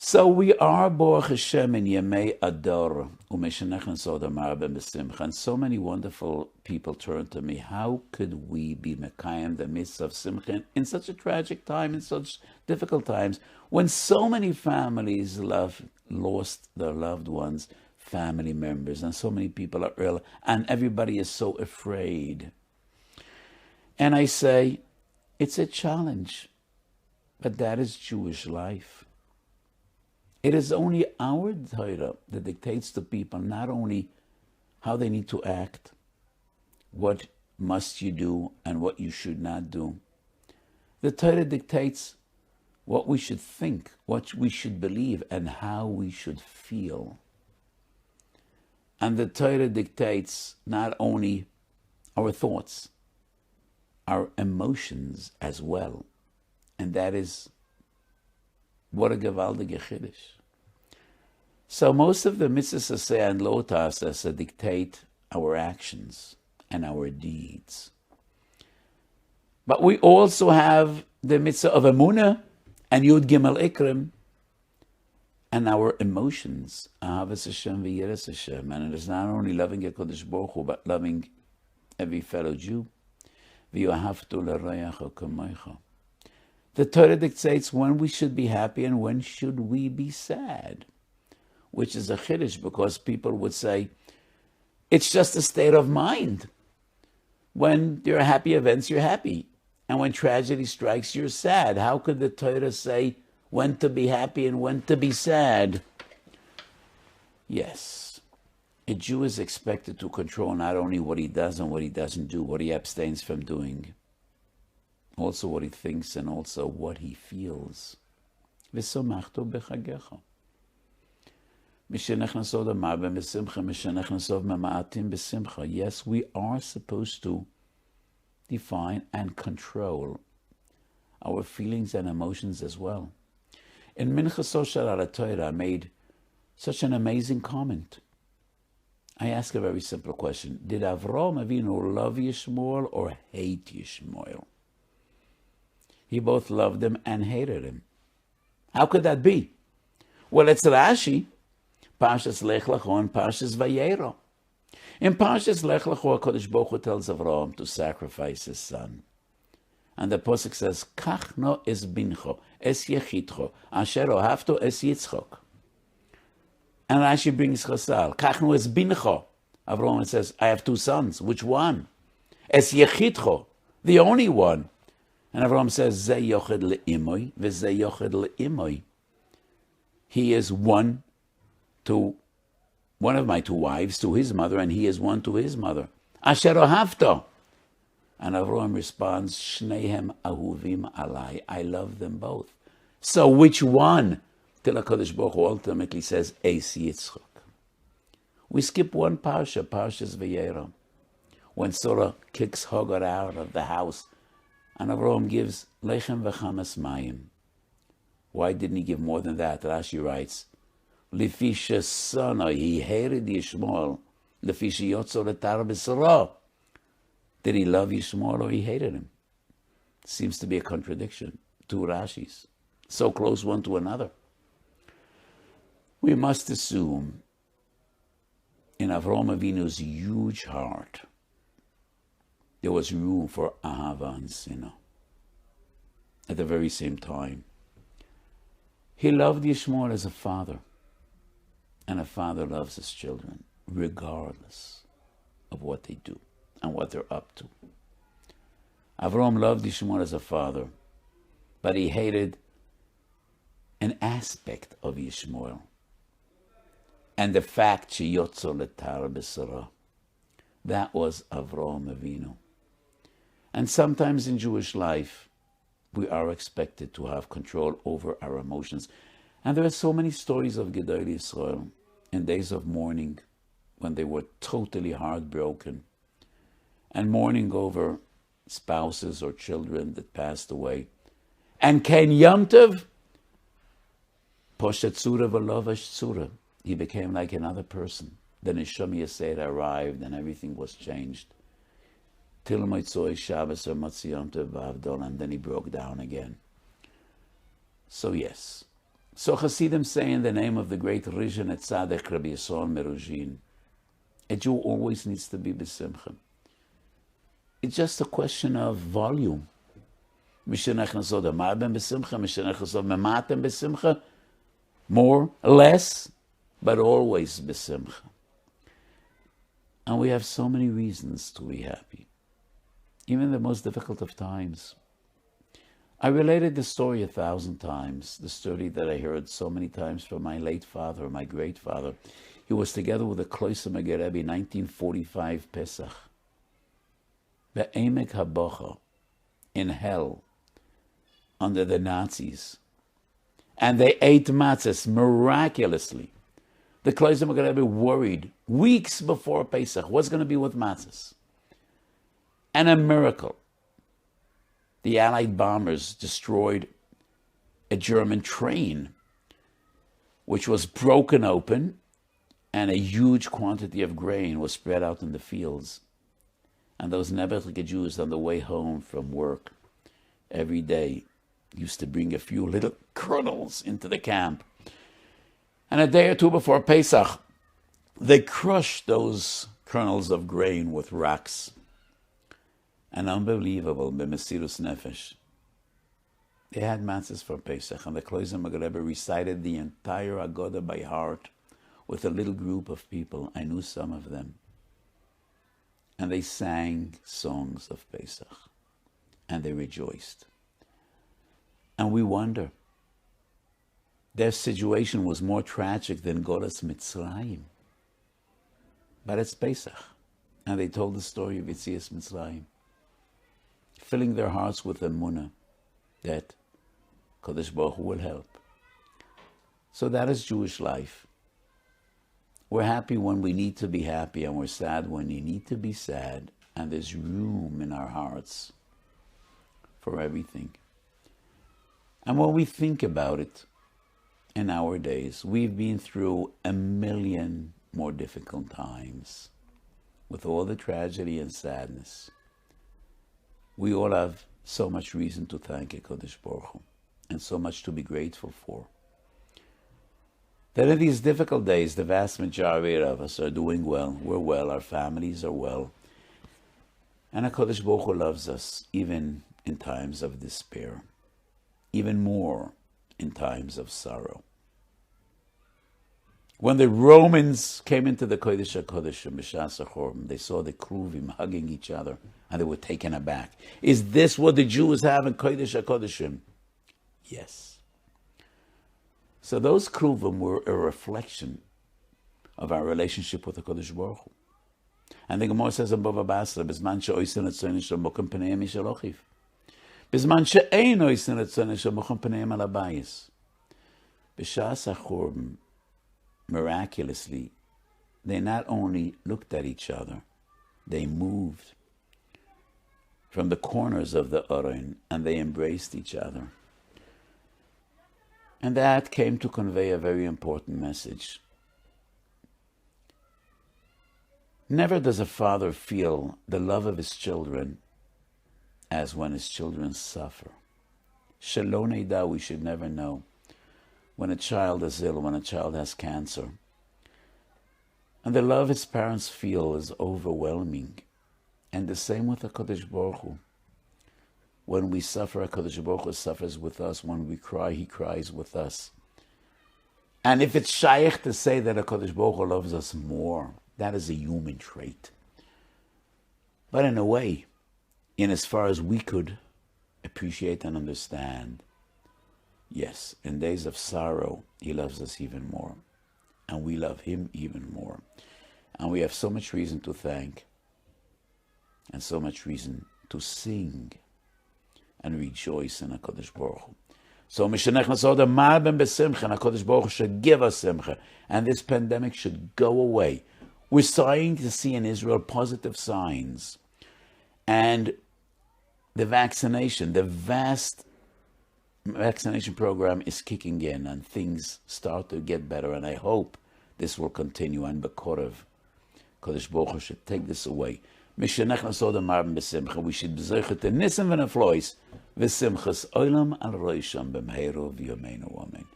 So we are Baruch Hashem in Yemei Adar, Umeshanechnas Odom Arben B'Simcha, and so many wonderful people turn to me. How could we be Mekayim the midst of Simcha in such a tragic time, in such difficult times, when so many families lost their loved ones, family members, and so many people are ill, and everybody is so afraid? And I say, it's a challenge, but that is Jewish life. It is only our Torah that dictates to people not only how they need to act, what must you do and what you should not do. The Torah dictates what we should think, what we should believe, and how we should feel. And the Torah dictates not only our thoughts, our emotions as well. And that is what a gewaldige Chiddush. So most of the mitzvahs aseh and lo ta'aseh dictate our actions and our deeds. But we also have the mitzvah of emunah and Yud Gimel Ikrim and our emotions, ahavas Hashem v'yiras Hashem. And it is not only loving HaKadosh Baruch Hu, but loving every fellow Jew. V'yohavtu l'reyacha kamoicha. The Torah dictates when we should be happy and when should we be sad, which is a chiddush because people would say, it's just a state of mind. When there are happy events, you're happy. And when tragedy strikes, you're sad. How could the Torah say when to be happy and when to be sad? Yes, a Jew is expected to control not only what he does and what he doesn't do, what he abstains from doing, also what he thinks and also what he feels. V'somachto b'chagecha. Yes, we are supposed to define and control our feelings and emotions as well. In Minchas Shel Torah, I made such an amazing comment. I ask a very simple question. Did Avraham Avinu love Yishmael or hate Yishmael? He both loved him and hated him. How could that be? Well, it's Rashi, Parshas Lech Lecho and Parshas Vayera. In Parshas Lech Lecho, HaKadosh Baruch Hu tells Avraham to sacrifice his son. And the Pasuk says, Kach no es bincho, es yechitcho, asher ohavto es Yitzchok. And Rashi brings Chasal, Kach no es bincho. Avraham says, I have two sons. Which one? Es yechitcho, the only one. And Avraham says, Ze yoched le'imoy, v'ze yoched le'imoy. He is one to one of my two wives, to his mother, and he is one to his mother. Asher ohavto. And Avraham responds, Shnehem ahuvim alai. I love them both. So which one? Till HaKadosh Baruch Hu ultimately says, Eis Yitzchak. We skip one parsha, Parshas Vayera, when Sarah kicks Hagar out of the house, and Avraham gives Lechem v'chamas mayim. Why didn't he give more than that? Rashi writes, Lefisha Sana, he hated Yishmael, Lefisha Yotzo L'tar B'Sarah. Did he love Yishmael or he hated him? Seems to be a contradiction. Two Rashis, so close one to another. We must assume in Avraham Avinu's huge heart, there was room for Ahava and Sinah. At the very same time, he loved Yishmael as a father, and a father loves his children, regardless of what they do and what they're up to. Avraham loved Yishmael as a father, but he hated an aspect of Yishmael, and the fact sheyotzo l'tar b'sarah. That was Avraham Avinu. And sometimes in Jewish life, we are expected to have control over our emotions. And there are so many stories of Gedolei Yisrael in days of mourning, when they were totally heartbroken, and mourning over spouses or children that passed away. And Ken Yom Tov, Poshet Tzura v'Lovash Tzura. He became like another person. The Neshama Yesed arrived and everything was changed. Till Motzoi Shabbos or Motzi Yom Tov v'Avdol, and then he broke down again. So yes, So Hasidim say in the name of the great Rishon Tzaddik Rabbi Yisrael Meruzhin, a Jew always needs to be b'simcha. It's just a question of volume. More, less, but always b'simcha. And we have so many reasons to be happy, even the most difficult of times. I related the story 1,000 times, the story that I heard so many times from my late father, my great father. He was together with the Kloiser Megerebi, 1945 Pesach. Be'emek HaBocha, in hell, under the Nazis. And they ate matzahs miraculously. The Kloiser Megerebi worried weeks before Pesach, what's going to be with matzahs? And a miracle. The Allied bombers destroyed a German train, which was broken open, and a huge quantity of grain was spread out in the fields. And those Nebuchadnezzar Jews on the way home from work every day used to bring a few little kernels into the camp. And a day or two before Pesach, they crushed those kernels of grain with rocks. And unbelievable, b'mesirus nefesh. They had matzahs for Pesach, and the Kloiser Megerebi recited the entire Agoda by heart with a little group of people. I knew some of them. And they sang songs of Pesach, and they rejoiced. And we wonder, their situation was more tragic than Golas Mitzrayim. But it's Pesach, and they told the story of Yetzias Mitzrayim, filling their hearts with emunah that Kodesh Baruch Hu will help. So that is Jewish life. We're happy when we need to be happy, and we're sad when we need to be sad, and there's room in our hearts for everything. And when we think about it, in our days, we've been through 1,000,000 more difficult times with all the tragedy and sadness. We all have so much reason to thank HaKadosh Baruch Hu, and so much to be grateful for. That in these difficult days, the vast majority of us are doing well. We're well, our families are well. And HaKadosh Baruch Hu loves us, even in times of despair, even more in times of sorrow. When the Romans came into the Kodesh HaKodeshim, B'shas HaChorban, they saw the Kruvim hugging each other, and they were taken aback. Is this what the Jews have in Kodesh HaKodeshim? Yes. So those Kruvim were a reflection of our relationship with the Kodesh Baruch Hu. And the Gemara says in Bava Basra, B'zman she'oisen etzon she'mokum p'neim mishal ochiv. B'zman she'ein oisen etzon she'mokum p'neim al habayis. B'shas HaChorban, miraculously, they not only looked at each other, they moved from the corners of the Aron, and they embraced each other. And that came to convey a very important message. Never does a father feel the love of his children as when his children suffer. Shelo neida, we should never know. When a child is ill, when a child has cancer. And the love his parents feel is overwhelming. And the same with HaKadosh Baruch Hu. When we suffer, HaKadosh Baruch Hu suffers with us. When we cry, He cries with us. And if it's shaykh to say that HaKadosh Baruch Hu loves us more, that is a human trait. But in a way, in as far as we could appreciate and understand, yes, in days of sorrow, He loves us even more. And we love Him even more. And we have so much reason to thank, and so much reason to sing and rejoice in HaKadosh Baruch Hu. So Mishanech Nasoda Ma'ben B'Simcha, and HaKadosh Baruch Hu should give us Simcha, and this pandemic should go away. We're starting to see in Israel positive signs. And the vaccination, the vast vaccination program is kicking in, and things start to get better, and I hope this will continue. And Bekorev, Kodesh Baruch Hu should take this away. Mishanech Nasoda Ma'ben B'Simcha, we should b'zeicha to nisim v'neflois v'simchas olam al roisham b'mheiro v'yomeinu amen.